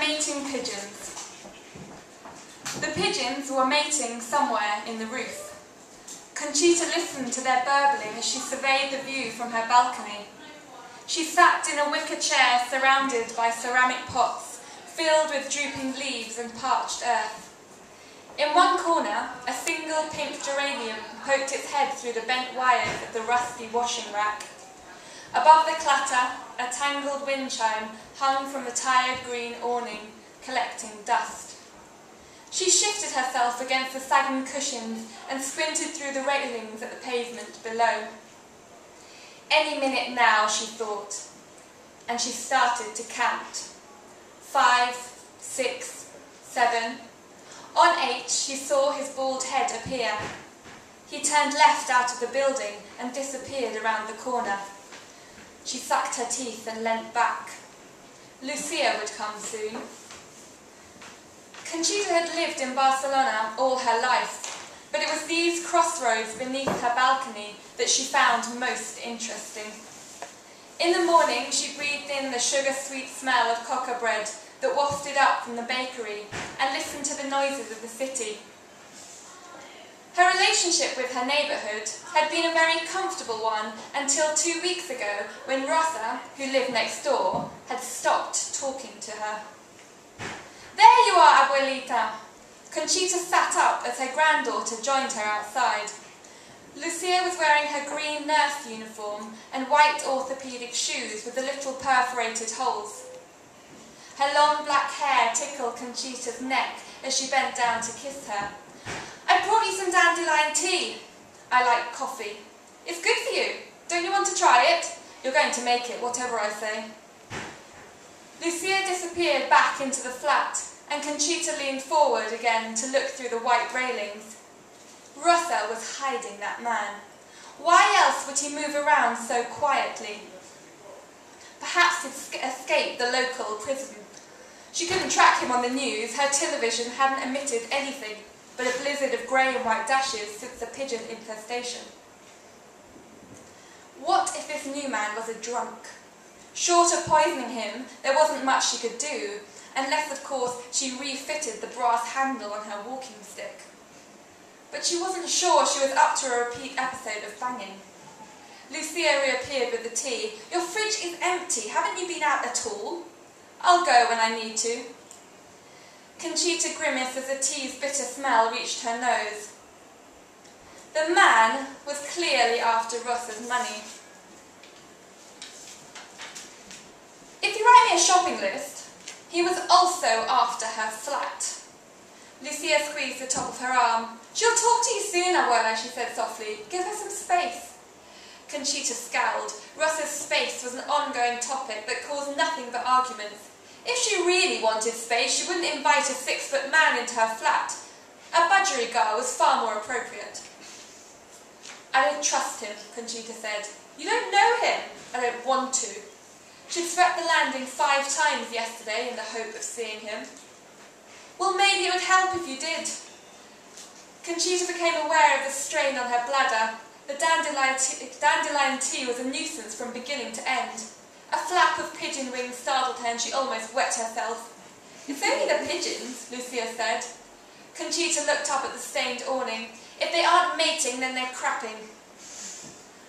mating pigeons. The pigeons were mating somewhere in the roof. Conchita listened to their burbling as she surveyed the view from her balcony. She sat in a wicker chair surrounded by ceramic pots filled with drooping leaves and parched earth. In one corner, a single pink geranium poked its head through the bent wires of the rusty washing rack. Above the clatter, a tangled wind chime hung from the tired green awning, collecting dust. She shifted herself against the sagging cushions and squinted through the railings at the pavement below. Any minute now, she thought, and she started to count. 5, 6, 7. On 8, she saw his bald head appear. He turned left out of the building and disappeared around the corner. She sucked her teeth and leant back. Lucia would come soon. Conchita had lived in Barcelona all her life, but it was these crossroads beneath her balcony that she found most interesting. In the morning, she breathed in the sugar-sweet smell of coca bread that wafted up from the bakery and listened to the noises of the city. Her relationship with her neighbourhood had been a very comfortable one until 2 weeks ago when Rosa, who lived next door, had stopped talking to her. "There you are, Abuelita!" Conchita sat up as her granddaughter joined her outside. Lucia was wearing her green nurse uniform and white orthopaedic shoes with the little perforated holes. Her long black hair tickled Conchita's neck as she bent down to kiss her. "I brought you some dandelion tea. I like coffee. It's good for you. Don't you want to try it? You're going to make it, whatever I say." Lucia disappeared back into the flat, and Conchita leaned forward again to look through the white railings. Rosa was hiding that man. Why else would he move around so quietly? Perhaps he'd escaped the local prison. She couldn't track him on the news. Her television hadn't emitted anything but a blizzard of grey and white dashes since the pigeon infestation. What if this new man was a drunk? Short of poisoning him, there wasn't much she could do, unless, of course, she refitted the brass handle on her walking stick. But she wasn't sure she was up to a repeat episode of banging. Lucia reappeared with the tea. "Your fridge is empty. Haven't you been out at all?" "I'll go when I need to." Conchita grimaced as the tea's bitter smell reached her nose. The man was clearly after Rosa's money. "If you write me a shopping list," he was also after her flat. Lucia squeezed the top of her arm. "She'll talk to you soon, Abuela," she said softly. "Give her some space." Conchita scowled. Rosa's space was an ongoing topic that caused nothing but arguments. If she really wanted space, she wouldn't invite a 6-foot man into her flat. A budgerigar was far more appropriate. "I don't trust him," Conchita said. "You don't know him." "I don't want to." She'd swept the landing 5 times yesterday in the hope of seeing him. "Well, maybe it would help if you did." Conchita became aware of the strain on her bladder. The dandelion tea was a nuisance from beginning to end. A flap of pigeon wings startled her and she almost wet herself. "It's only the pigeons," Lucia said. Conchita looked up at the stained awning. "If they aren't mating, then they're crapping."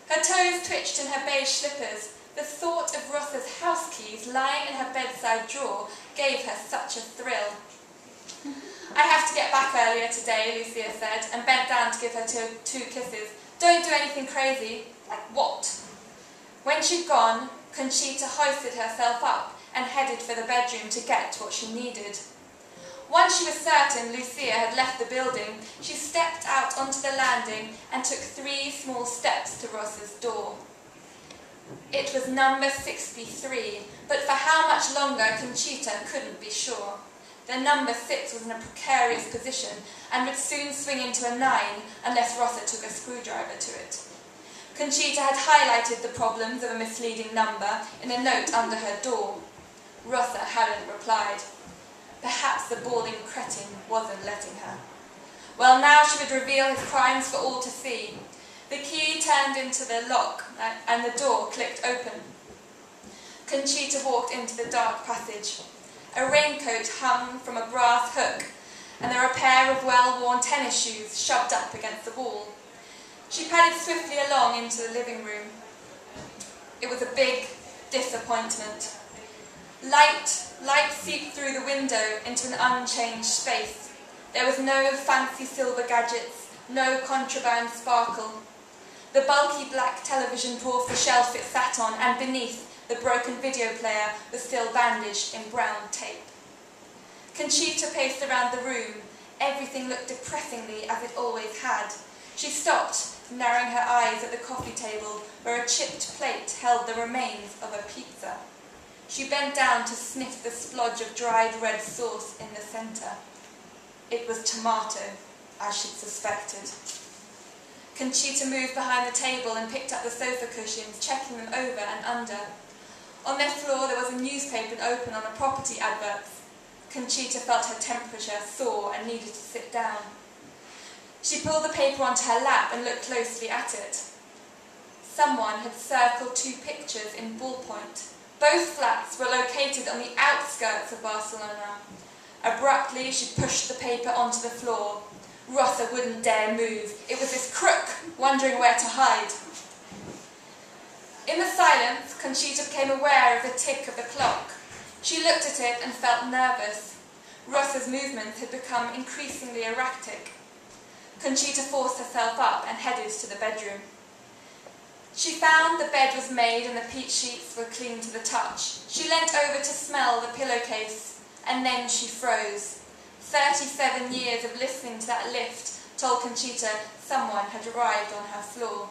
Her toes twitched in her beige slippers. The thought of Rosa's house keys lying in her bedside drawer gave her such a thrill. "I have to get back earlier today," Lucia said, and bent down to give her two kisses. "Don't do anything crazy." "Like what?" When she'd gone, Conchita hoisted herself up and headed for the bedroom to get what she needed. Once she was certain Lucia had left the building, she stepped out onto the landing and took 3 small steps to Rosa's door. It was number 63, but for how much longer Conchita couldn't be sure. The number 6 was in a precarious position and would soon swing into a 9 unless Rosa took a screwdriver to it. Conchita had highlighted the problems of a misleading number in a note under her door. Rosa hadn't replied. Perhaps the balding cretin wasn't letting her. Well, now she would reveal his crimes for all to see. The key turned into the lock and the door clicked open. Conchita walked into the dark passage. A raincoat hung from a brass hook, and there were a pair of well-worn tennis shoes shoved up against the wall. She padded swiftly along into the living room. It was a big disappointment. Light seeped through the window into an unchanged space. There was no fancy silver gadgets, no contraband sparkle. The bulky black television dwarfed the shelf it sat on, and beneath, the broken video player was still bandaged in brown tape. Conchita paced around the room. Everything looked depressingly as it always had. She stopped, narrowing her eyes at the coffee table where a chipped plate held the remains of a pizza. She bent down to sniff the splodge of dried red sauce in the centre. It was tomato, as she'd suspected. Conchita moved behind the table and picked up the sofa cushions, checking them over and under. On their floor there was a newspaper open on a property advert. Conchita felt her temperature soar and needed to sit down. She pulled the paper onto her lap and looked closely at it. Someone had circled 2 pictures in ballpoint. Both flats were located on the outskirts of Barcelona. Abruptly, she pushed the paper onto the floor. Rosa wouldn't dare move. It was this crook, wondering where to hide. In the silence, Conchita became aware of the tick of the clock. She looked at it and felt nervous. Rosa's movements had become increasingly erratic. Conchita forced herself up and headed to the bedroom. She found the bed was made and the peach sheets were clean to the touch. She leant over to smell the pillowcase, and then she froze. 37 years of listening to that lift told Conchita someone had arrived on her floor.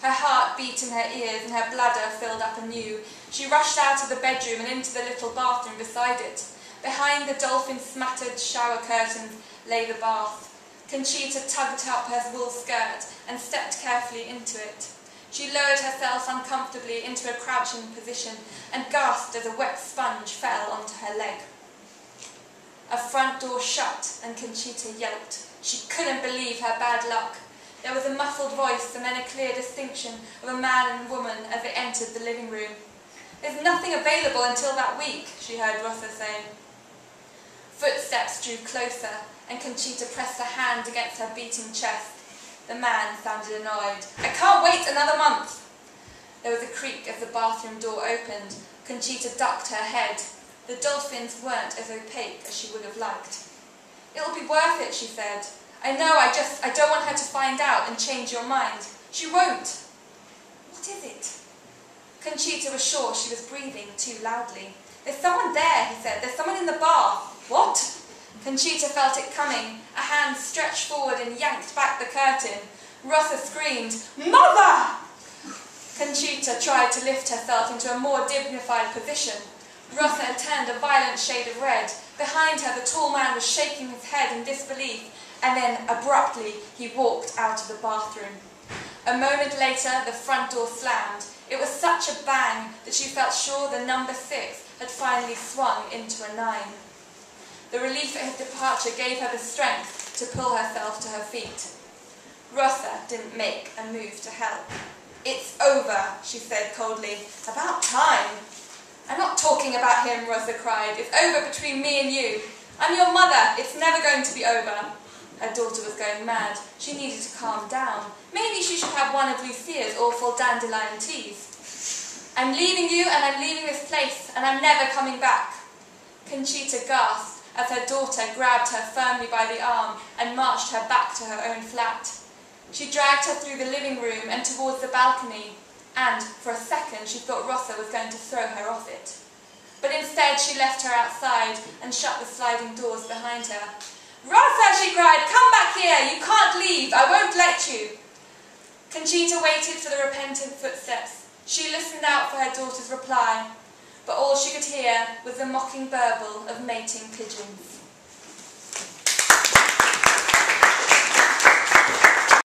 Her heart beat in her ears and her bladder filled up anew. She rushed out of the bedroom and into the little bathroom beside it. Behind the dolphin-smattered shower curtains lay the bath. Conchita tugged up her wool skirt and stepped carefully into it. She lowered herself uncomfortably into a crouching position and gasped as a wet sponge fell onto her leg. A front door shut and Conchita yelped. She couldn't believe her bad luck. There was a muffled voice and then a clear distinction of a man and woman as they entered the living room. "There's nothing available until that week," she heard Rosa say. Footsteps drew closer and Conchita pressed her hand against her beating chest. The man sounded annoyed. "I can't wait another month." There was a creak as the bathroom door opened. Conchita ducked her head. The dolphins weren't as opaque as she would have liked. "It'll be worth it," she said. "I know, I don't want her to find out and change your mind." "She won't." "What is it?" Conchita was sure she was breathing too loudly. "There's someone there," he said. "There's someone in the bath." "What?" Conchita felt it coming. A hand stretched forward and yanked back the curtain. Rosa screamed, "Mother!" Conchita tried to lift herself into a more dignified position. Rosa had turned a violent shade of red. Behind her, the tall man was shaking his head in disbelief, and then, abruptly, he walked out of the bathroom. A moment later, the front door slammed. It was such a bang that she felt sure the number 6 had finally swung into a 9. The relief at his departure gave her the strength to pull herself to her feet. Rosa didn't make a move to help. "It's over," she said coldly. "About time." "I'm not talking about him," Rosa cried. "It's over between me and you. I'm your mother. It's never going to be over." Her daughter was going mad. She needed to calm down. Maybe she should have one of Lucia's awful dandelion teas. "I'm leaving you and I'm leaving this place and I'm never coming back." Conchita gasped as her daughter grabbed her firmly by the arm and marched her back to her own flat. She dragged her through the living room and towards the balcony, and for a second she thought Rosa was going to throw her off it. But instead she left her outside and shut the sliding doors behind her. "Rosa," she cried, "come back here! You can't leave! I won't let you!" Conchita waited for the repentant footsteps. She listened out for her daughter's reply, but all she could hear was the mocking burble of mating pigeons.